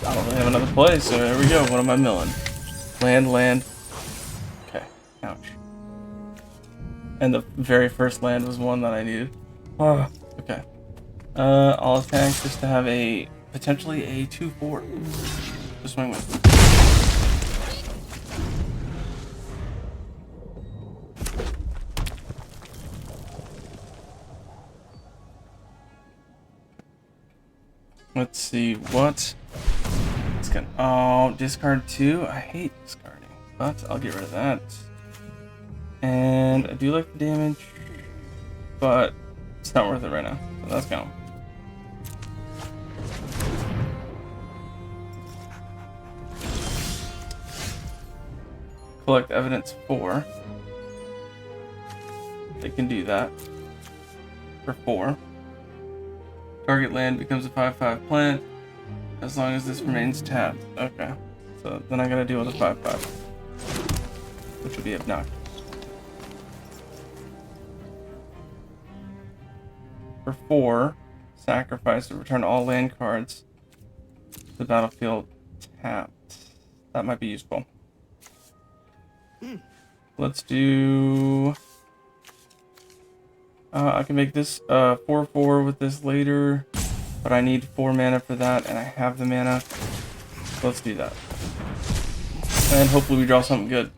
[SPEAKER 1] I don't really have another play, so here we go. What am I milling? Land. Okay, ouch. And the very first land was one that I needed. Oh, okay. I'll attack just to have a potentially a 2-4 to swing with. Let's see what it's gonna. Oh, discard 2. I hate discarding, but I'll get rid of that. And I do like the damage, but it's not worth it right now. So that's gone. Collect evidence 4. They can do that for 4. Target land becomes a 5/5 plant as long as this remains tapped. Okay, so then I gotta deal with a 5/5, which would be obnoxious. For 4, sacrifice to return all land cards to the battlefield tapped. That might be useful. Let's do. I can make this 4/4 with this later, but I need 4 mana for that, and I have the mana. So let's do that. And hopefully we draw something good.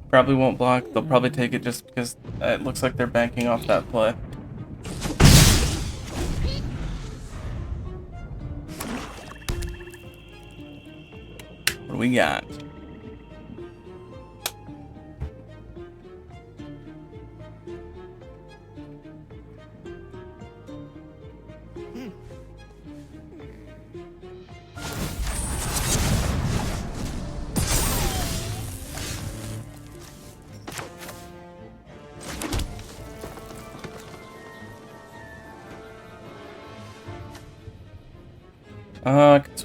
[SPEAKER 1] Probably won't block. They'll probably take it just because it looks like they're banking off that play. What do we got?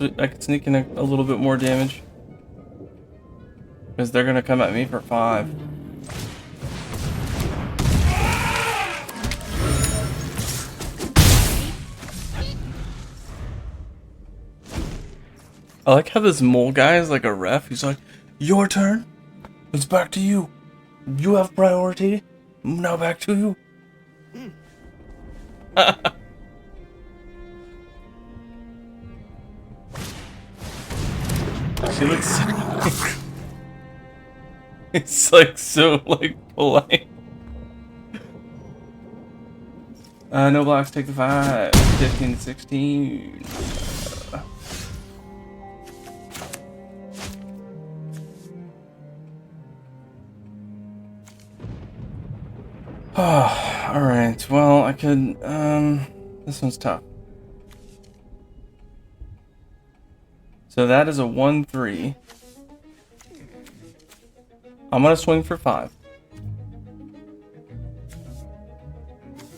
[SPEAKER 1] I could sneak in a little bit more damage. Because they're going to come at me for 5. I like how this mole guy is like a ref. He's like, your turn. It's back to you. You have priority. Now back to you. She looks it's like so like polite. No blocks, take the 5. 15 to 16. Alright, well I could this one's tough. So that is a 1/3. I'm gonna swing for 5.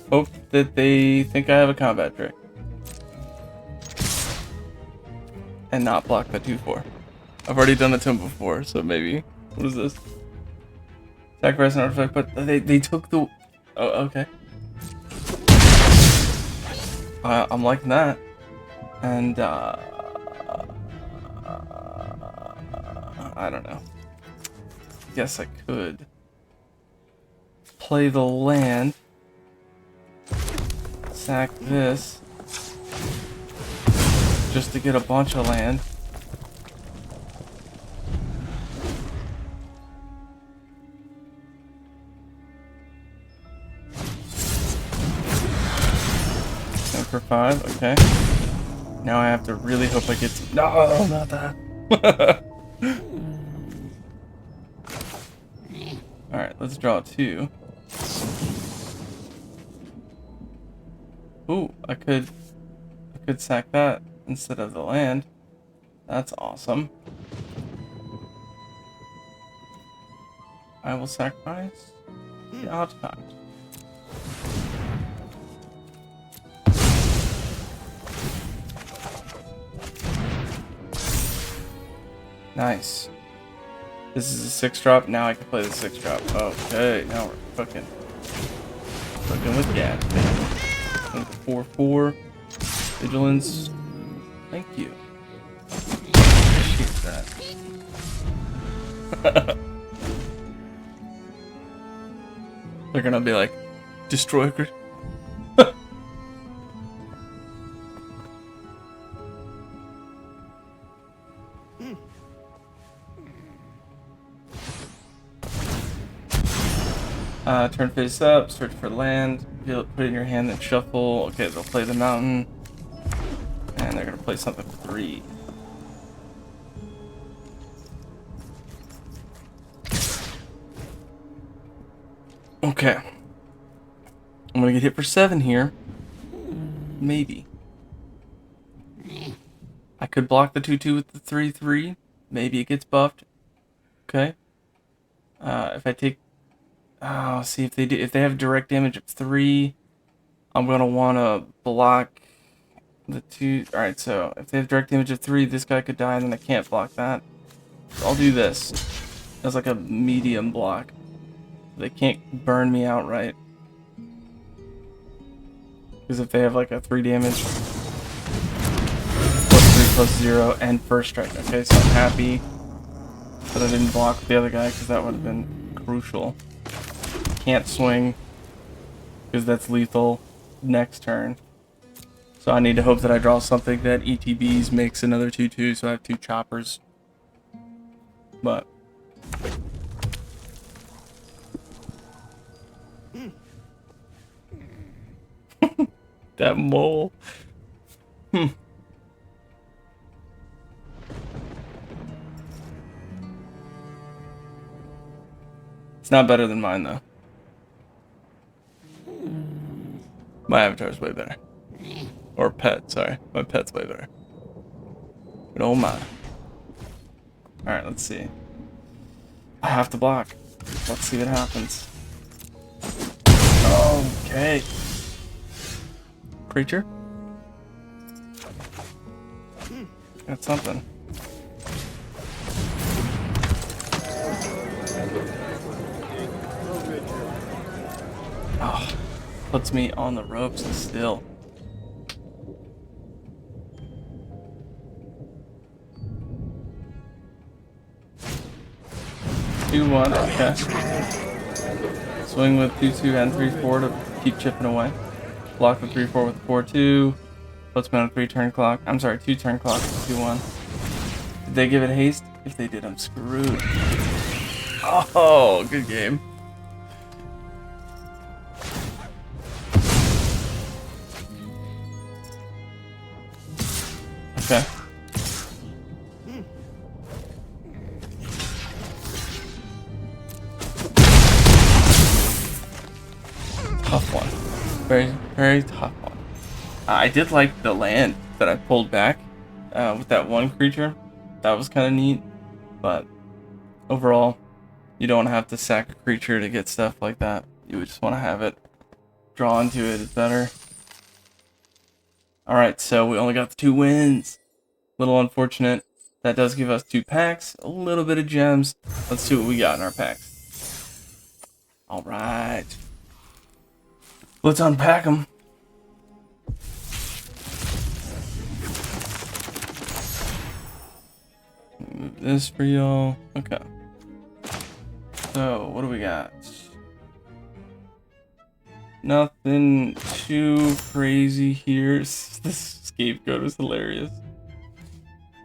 [SPEAKER 1] Hope that they think I have a combat trick. And not block the 2/4. I've already done it to him before, so maybe. What is this? Sacrifice an artifact, but they took the. Oh, okay. I'm liking that. And I don't know. Guess I could play the land, sack this, just to get a bunch of land. And for 5, okay. Now I have to really hope I get some. No, not that. Alright, let's draw 2. Ooh, I could sack that instead of the land. That's awesome. I will sacrifice the artifact. Nice. This is a 6-drop. Now I can play the 6-drop. Okay, now we're fucking with gas. 4/4. Vigilance. Thank you. Appreciate that. They're gonna be like, destroy her. Turn face up, search for land, put it in your hand, then shuffle. Okay, they'll play the mountain. And they're going to play something for 3. Okay. I'm going to get hit for 7 here. Maybe. I could block the 2-2 with the 3-3. Maybe it gets buffed. Okay. If I take... Oh, see, if they have direct damage of 3, I'm going to want to block the 2... Alright, so if they have direct damage of 3, this guy could die, and then I can't block that. So I'll do this as like a medium block. They can't burn me outright. Because if they have like a 3 damage, +3/+0, and first strike. Okay, so I'm happy that I didn't block the other guy, because that would have been crucial. Can't swing, because that's lethal next turn. So I need to hope that I draw something that ETBs makes another 2-2, so I have 2 choppers. But that mole. It's not better than mine, though. My avatar's way better. Or pet, sorry. My pet's way better. But oh my. Alright, let's see. I have to block. Let's see what happens. Okay. Creature? Got something. Oh, puts me on the ropes still. Two, 1, okay. Swing with 2-2 and 3-4 to keep chipping away. Block the 3-4 with 4-2. Puts me on a 3-turn clock. I'm sorry, 2-turn clock. 2-1. Did they give it haste? If they did, I'm screwed. Oh, good game. Okay. Tough one. Very, very tough one. I did like the land that I pulled back with that one creature. That was kind of neat. But overall, you don't have to sack a creature to get stuff like that. You would just want to have it drawn to it. It's better. Alright, so we only got the 2 wins. Little unfortunate. That does give us 2 packs, a little bit of gems. Let's see what we got in our packs. Alright. Let's unpack them. Move this for y'all. Okay. So, what do we got? Nothing too crazy here. This scapegoat is hilarious.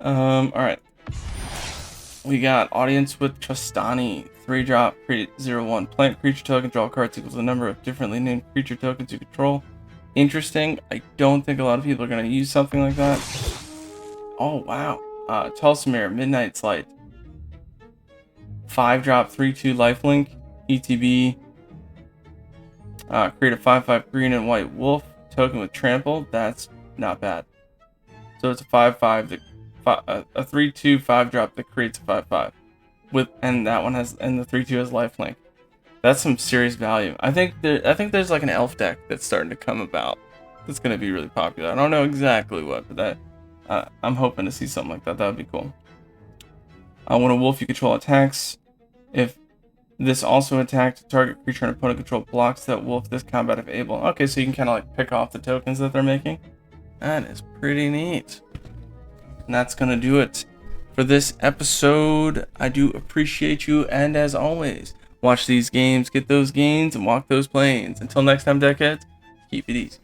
[SPEAKER 1] Alright. We got Audience with Trustani. 3-drop, create 0/1. Plant creature token, draw cards equals the number of differently named creature tokens you control. Interesting. I don't think a lot of people are going to use something like that. Oh, wow. Tulsamere, Midnight's Light. 5-drop, 3/2 lifelink. ETB. Create a 5/5 green and white wolf token with trample. That's not bad. So it's a 5/5, a 3/2 5-drop that creates a 5/5 with, and that one has, and the 3/2 has lifelink. That's some serious value. I think there's like an elf deck that's starting to come about. That's gonna be really popular. I don't know exactly what, but I'm hoping to see something like that. That would be cool. When a wolf you control attacks, if this also attacked target creature and opponent control blocks that wolf this combat if able. Okay, so you can kind of like pick off the tokens that they're making. That is pretty neat. And that's gonna do it for this episode. I do appreciate you, and as always, watch these games, get those gains, and walk those planes. Until next time, deckheads, keep it easy.